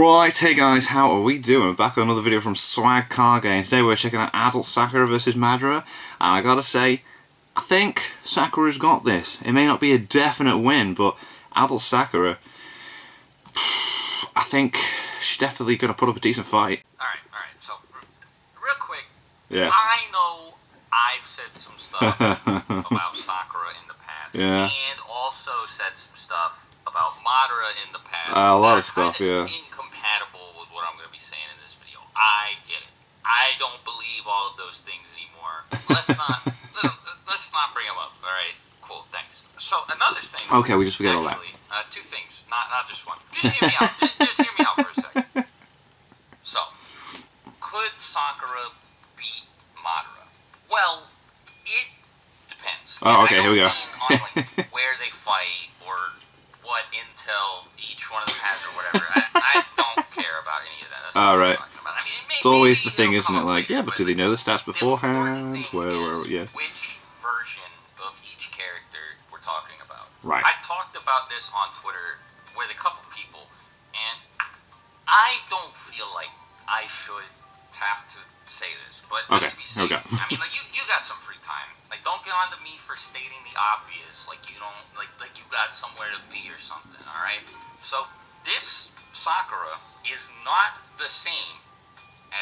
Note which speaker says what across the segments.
Speaker 1: Right, hey guys, how are we doing? Back with another video from Swag Car Games. Today we're checking out Adult Sakura versus Madara, and I gotta say, I think Sakura's got this. It may not be a definite win, but Adult Sakura, I think she's definitely gonna put up a decent fight.
Speaker 2: Alright, so, real quick,
Speaker 1: Yeah.
Speaker 2: I know I've said some stuff about Sakura in the past,
Speaker 1: Yeah.
Speaker 2: and also said some stuff about Madara in the past.
Speaker 1: A lot of stuff, yeah.
Speaker 2: Incompatible with what I'm going to be saying in this video. I get it. I don't believe all of those things anymore. Let's not bring them up. All right, cool, thanks. So another thing.
Speaker 1: Okay, we just forget all that.
Speaker 2: Two things, not just one. Just hear me out. Just hear me out for a second. So, could Sakura beat Madara? Well, it depends.
Speaker 1: Oh, okay, here we go.
Speaker 2: On, like, where they fight or what intel each one of them has or whatever. I don't care about any of that. That's not what I'm talking about. I mean,
Speaker 1: it's always the thing, isn't it? Like, yeah, but do they know the stats beforehand? Yeah.
Speaker 2: Which version of each character we're talking about?
Speaker 1: Right.
Speaker 2: I talked about this on Twitter with a couple people, and I don't feel like I should have to say this, but just to be safe.
Speaker 1: Okay.
Speaker 2: I mean, like, you got some free time. Like, don't get on to me for stating the obvious. Like, you don't, like you got somewhere to be or something, alright? So, this Sakura is not the same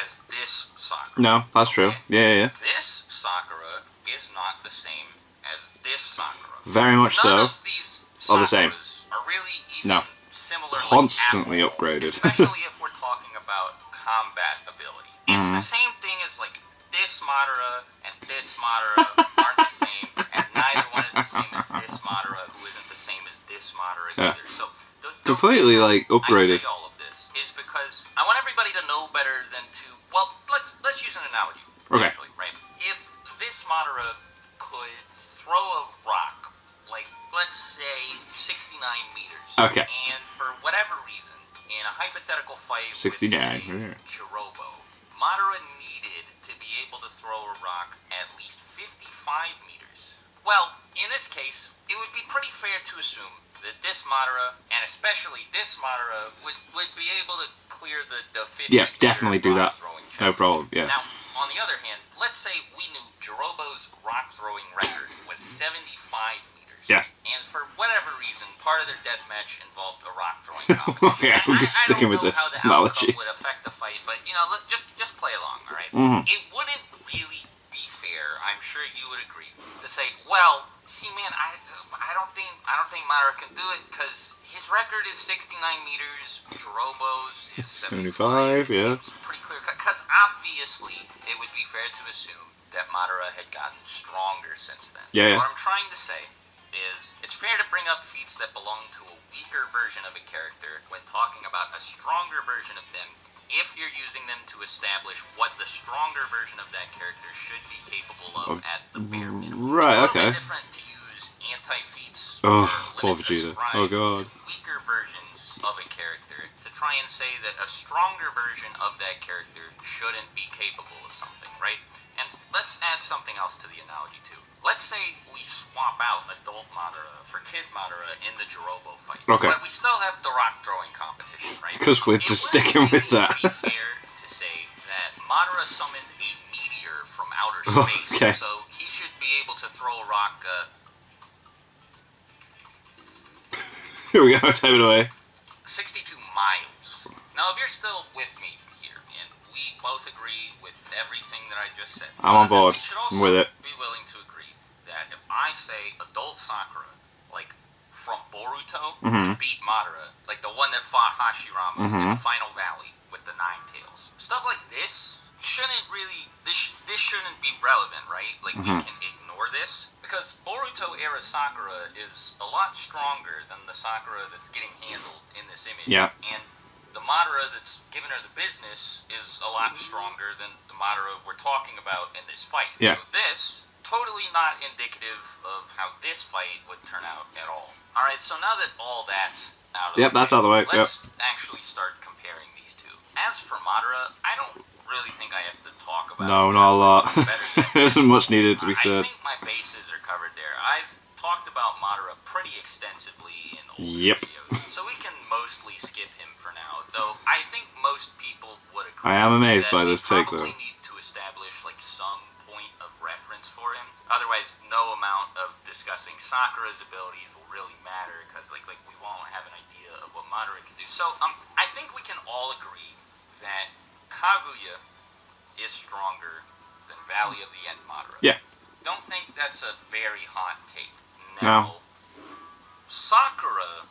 Speaker 2: as this Sakura.
Speaker 1: No, that's true. Yeah.
Speaker 2: This Sakura is not the same as this Sakura.
Speaker 1: Very much so.
Speaker 2: None of these
Speaker 1: Are the same.
Speaker 2: are really even similar.
Speaker 1: Constantly
Speaker 2: like,
Speaker 1: upgraded.
Speaker 2: Especially if we're talking about combat ability. It's the same thing as, like, this Madara and this Madara aren't the same, and neither one is the same as this Madara, who isn't the same as this Madara either. So the
Speaker 1: completely,
Speaker 2: reason
Speaker 1: like, upgraded.
Speaker 2: I say all of this is because I want everybody to know better than to, well, let's use an analogy.
Speaker 1: Okay.
Speaker 2: Actually, right? If this Madara could throw a rock, like, let's say 69 meters.
Speaker 1: Okay.
Speaker 2: And for whatever reason, in a hypothetical fight
Speaker 1: 69,
Speaker 2: with, say, Jirobo, Madara needed to be able to throw a rock at least 55 meters. Well, in this case, it would be pretty fair to assume that this Madara, and especially this Madara, would be able to clear the 50
Speaker 1: Yeah, definitely do that. No problem, yeah.
Speaker 2: Now, on the other hand, let's say we knew Jirobo's rock throwing record was 75 meters.
Speaker 1: Yes.
Speaker 2: And for whatever reason, part of their deathmatch involved a rock throwing competition.
Speaker 1: Okay, I'm just sticking with this analogy.
Speaker 2: I don't know how the outcome would affect the fight, but, you know, just play along, all right? It wouldn't really be fair, I'm sure you would agree, to say, well, see, man, I don't think Madara can do it because his record is 69 meters, Jirobo's is 75.
Speaker 1: Yeah.
Speaker 2: It's pretty clear, because obviously it would be fair to assume that Madara had gotten stronger since then.
Speaker 1: Yeah.
Speaker 2: What I'm trying to say is it's fair to bring up feats that belong to a weaker version of a character when talking about a stronger version of them if you're using them to establish what the stronger version of that character should be capable of at the bare minimum.
Speaker 1: Right,
Speaker 2: it's
Speaker 1: okay.
Speaker 2: different to use anti-feats
Speaker 1: Oh,
Speaker 2: or
Speaker 1: poor Vegeta. Oh, God.
Speaker 2: to weaker versions of a character to try and say that a stronger version of that character shouldn't be capable of something, right? And let's add something else to the analogy, too. Let's say we swap out adult Madara for kid Madara in the Jirobo fight.
Speaker 1: Okay.
Speaker 2: But we still have the rock throwing competition, right?
Speaker 1: Because we're just sticking with that.
Speaker 2: It would be fair to say that Madara summoned a meteor from outer space,
Speaker 1: Okay.
Speaker 2: so he should be able to throw a rock,
Speaker 1: Here we go, type it away.
Speaker 2: 62 miles. Now, if you're still with me here, and we both agree with everything that I just said,
Speaker 1: I'm on board.
Speaker 2: we should also
Speaker 1: I'm with it.
Speaker 2: be willing to agree that if I say adult Sakura, like from Boruto, to beat Madara, like the one that fought Hashirama in the Final Valley with the 9 tails, stuff like this shouldn't really, this shouldn't be relevant, right? Like, we can ignore this, because Boruto era Sakura is a lot stronger than the Sakura that's getting handled in this image.
Speaker 1: Yeah.
Speaker 2: And the Madara that's giving her the business is a lot stronger than the Madara we're talking about in this fight.
Speaker 1: Yeah.
Speaker 2: So this, totally not indicative of how this fight would turn out at all. Alright, so now that all that's out of the way,
Speaker 1: that's out of the way.
Speaker 2: let's actually start comparing these two. As for Madara, I don't really think I have to talk about
Speaker 1: No, not a lot.
Speaker 2: better
Speaker 1: There isn't much needed to be
Speaker 2: I
Speaker 1: said.
Speaker 2: think my bases are covered there. I've talked about Madara pretty extensively in older
Speaker 1: Yep.
Speaker 2: videos, so we can mostly skip him for now. though I think most people would agree.
Speaker 1: I am amazed
Speaker 2: that
Speaker 1: by this take, though.
Speaker 2: We probably need to establish like some point of reference for him. Otherwise, no amount of discussing Sakura's abilities will really matter because like we won't have an idea of what Madara can do. So I think we can all agree that Kaguya is stronger than Valley of the End Madara.
Speaker 1: Yeah.
Speaker 2: Don't think that's a very hot take.
Speaker 1: No.
Speaker 2: Sakura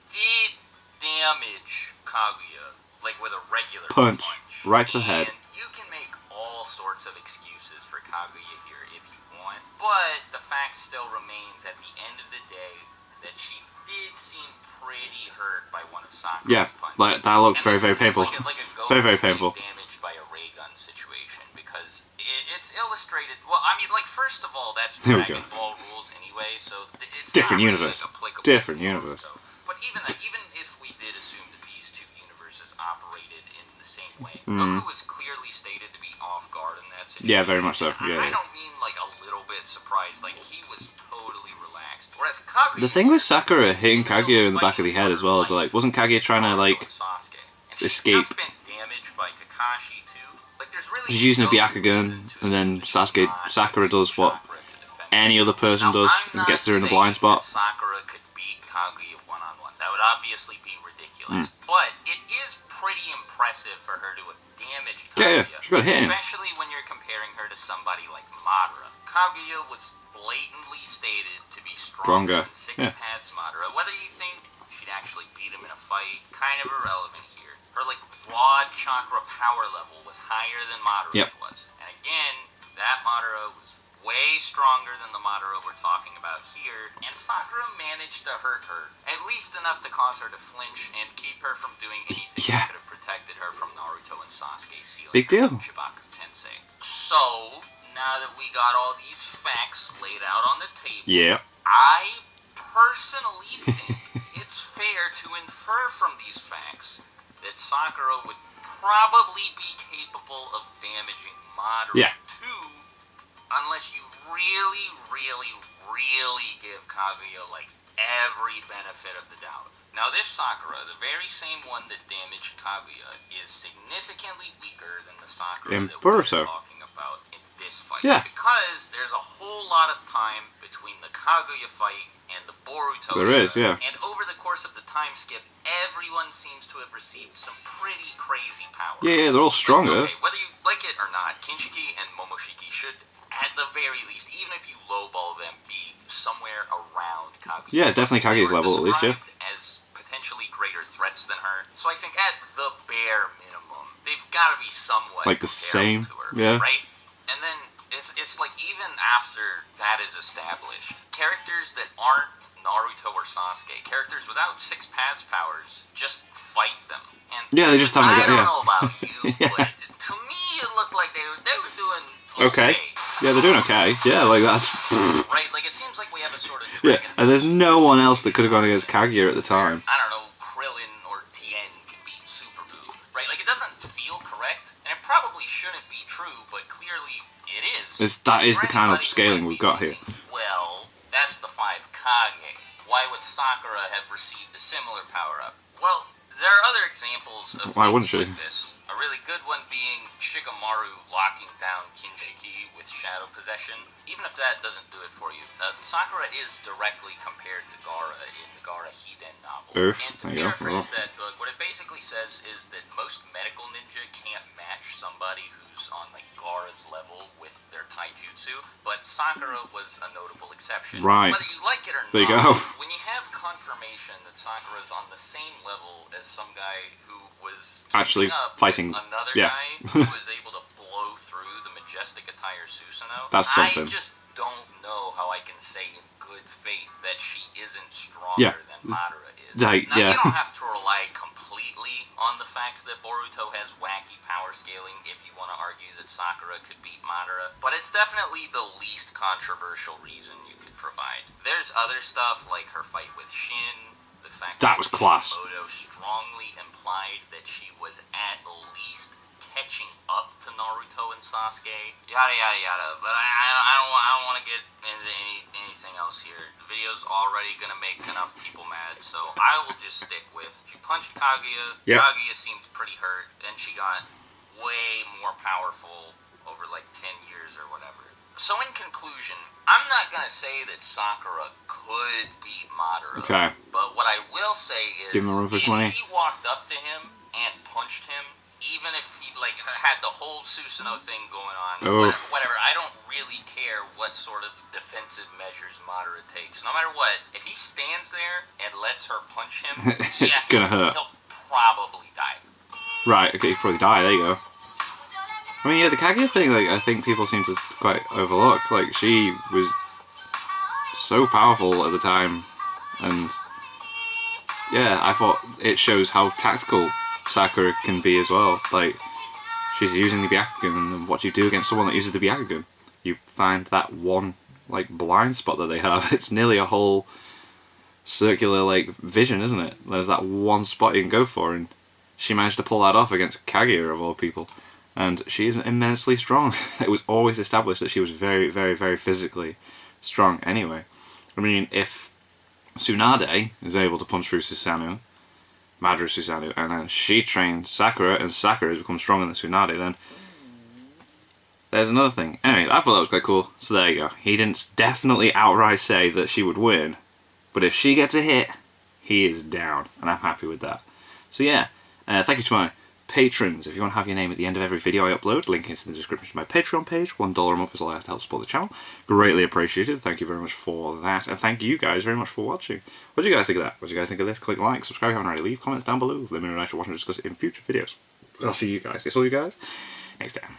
Speaker 2: did damage Kaguya, like with a regular
Speaker 1: punch. Right to the head.
Speaker 2: And you can make all sorts of excuses for Kaguya here if you want, but the fact still remains at the end of the day that she did seem pretty hurt by one of Sakura's punches.
Speaker 1: Like that looked very, very painful.
Speaker 2: Like a
Speaker 1: very, very painful.
Speaker 2: Damaged by a ray gun situation because it's illustrated. Well, I mean, like first of all, that's Dragon Ball rules anyway, so it's
Speaker 1: different
Speaker 2: not
Speaker 1: universe.
Speaker 2: Really applicable
Speaker 1: different
Speaker 2: to
Speaker 1: universe.
Speaker 2: Naruto. But even if we did assume that these two universes operated in the same way, Goku was clearly stated to be off guard in that situation.
Speaker 1: Yeah, very much so. Yeah.
Speaker 2: I don't mean like a little bit surprised. Like he was totally relaxed. Whereas Kaguya,
Speaker 1: the thing with Sakura hitting Kaguya in the back of the head as well is like, wasn't Kaguya trying to like escape?
Speaker 2: She's just been damaged by Kakashi too. Like there's really
Speaker 1: She's using a Byakugan, and then Sakura does what any other person does and gets her in the blind spot.
Speaker 2: Sakura could beat Kaguya one-on-one. That would obviously be ridiculous. But it is pretty impressive for her to have damaged Kaguya.
Speaker 1: Yeah, she got hit him.
Speaker 2: Especially when you're comparing her to somebody like Madara. Kaguya was blatantly stated to be stronger than Six Paths Madara. Whether you think she'd actually beat him in a fight, kind of irrelevant here. Her like raw chakra power level was higher than Madara's was. And again, that Madara was way stronger than the Madara we're talking about here, and Sakura managed to hurt her, at least enough to cause her to flinch and keep her from doing anything that could have protected her from Naruto and Sasuke sealing
Speaker 1: Big deal.
Speaker 2: Chibaku Tensei. So, now that we got all these facts laid out on the table, I personally think it's fair to infer from these facts that Sakura would probably be capable of damaging Madara too, unless you really, really, really give Kaguya, like, every benefit of the doubt. Now, this Sakura, the very same one that damaged Kaguya, is significantly weaker than the Sakura that we're talking about in this fight. Yeah. Because there's a whole lot of time between the Kaguya fight and the Boruto
Speaker 1: There is, yeah.
Speaker 2: And over the course of the time skip, everyone seems to have received some pretty crazy power.
Speaker 1: Yeah, they're all stronger.
Speaker 2: Okay, whether you like it or not, Kinshiki and Momoshiki should, at the very least, even if you lowball them, be somewhere around Kaguya.
Speaker 1: Yeah, definitely Kaguya's level at least, yeah.
Speaker 2: As potentially greater threats than her. So I think at the bare minimum, they've got to be somewhat
Speaker 1: like the same,
Speaker 2: to her,
Speaker 1: yeah.
Speaker 2: Right? And then it's like even after that is established, characters that aren't Naruto or Sasuke, characters without Six Paths powers, just fight them. And
Speaker 1: they just haven't got.
Speaker 2: I don't know about you, but to me it looked like they were doing okay.
Speaker 1: Yeah, they're doing okay. Yeah, like that's.
Speaker 2: Right, like it seems like we have a sort of.
Speaker 1: And there's no one else that could have gone against Kaguya at the time.
Speaker 2: I don't know, Krillin or Tien can beat Super Buu, right? Like it doesn't feel correct, and it probably shouldn't be true, but clearly it is.
Speaker 1: That is the kind of scaling we've got here.
Speaker 2: Well, that's the 5 Kage. Why would Sakura have received a similar power-up? Well, there are other examples of things like this. A really good one being Shikamaru locking down Kinshiki with Shadow Possession. Even if that doesn't do it for you, Sakura is directly compared to Gaara in the Gaara Hiden novel. And to paraphrase that book, what it basically says is that most medical ninja can't match somebody who's on like Gaara's level with their taijutsu, but Sakura was a notable exception.
Speaker 1: Right.
Speaker 2: Whether you like it or
Speaker 1: there
Speaker 2: not,
Speaker 1: you go.
Speaker 2: when you have confirmation that Sakura's on the same level as some guy who was
Speaker 1: actually fighting
Speaker 2: another guy who was able to blow through the majestic attire Susanoo.
Speaker 1: That's something.
Speaker 2: I just don't know how I can say in good faith that she isn't stronger than Madara is. Now, you don't have to rely completely on the fact that Boruto has wacky power scaling if you want to argue that Sakura could beat Madara, but it's definitely the least controversial reason you could provide. There's other stuff like her fight with Shin, the fact
Speaker 1: that was class.
Speaker 2: Kishimoto strongly implied that she was at least catching up to Naruto and Sasuke, yada yada yada. But I don't want to get into anything else here. The video's already gonna make enough people mad, so I will just stick with she punched Kaguya.
Speaker 1: Yep.
Speaker 2: Kaguya seemed pretty hurt, then she got way more powerful over like 10 years or whatever. So in conclusion, I'm not gonna say that Sakura could beat Madara.
Speaker 1: Okay.
Speaker 2: But what I will say is,
Speaker 1: Give him a run for his
Speaker 2: if
Speaker 1: money.
Speaker 2: she walked up to him and punched him, even if he like had the whole Susanoo thing going on,
Speaker 1: Oof.
Speaker 2: whatever, I don't really care what sort of defensive measures Madara takes. No matter what, if he stands there and lets her punch him,
Speaker 1: It's gonna hurt.
Speaker 2: He'll probably die.
Speaker 1: Right, okay, he'd probably die, there you go. I mean, yeah, the Kaguya thing, like, I think people seem to quite overlook. Like, she was so powerful at the time, and yeah, I thought it shows how tactical Sakura can be as well. Like, she's using the Byakugan, and what you do against someone that uses the Byakugan, you find that one, like, blind spot that they have. It's nearly a whole circular, like, vision, isn't it? There's that one spot you can go for, and she managed to pull that off against Kaguya, of all people. And she is immensely strong. It was always established that she was very, very, very physically strong anyway. I mean, if Tsunade is able to punch through Susanoo, Madara Susanoo, and then she trained Sakura, and Sakura has become stronger than Tsunade, then there's another thing. Anyway, I thought that was quite cool. So there you go. He didn't definitely outright say that she would win, but if she gets a hit, he is down, and I'm happy with that. So yeah, thank you to my patrons. If you want to have your name at the end of every video I upload, link is in the description to my Patreon page. $1 a month is all I have to help support the channel. Greatly appreciated. Thank you very much for that, and thank you guys very much for watching. What do you guys think of that? What do you guys think of this? Click like, subscribe if you haven't already. Leave comments down below. Let me know what you want to watch and discuss it in future videos. I'll see you guys. It's all you guys next time.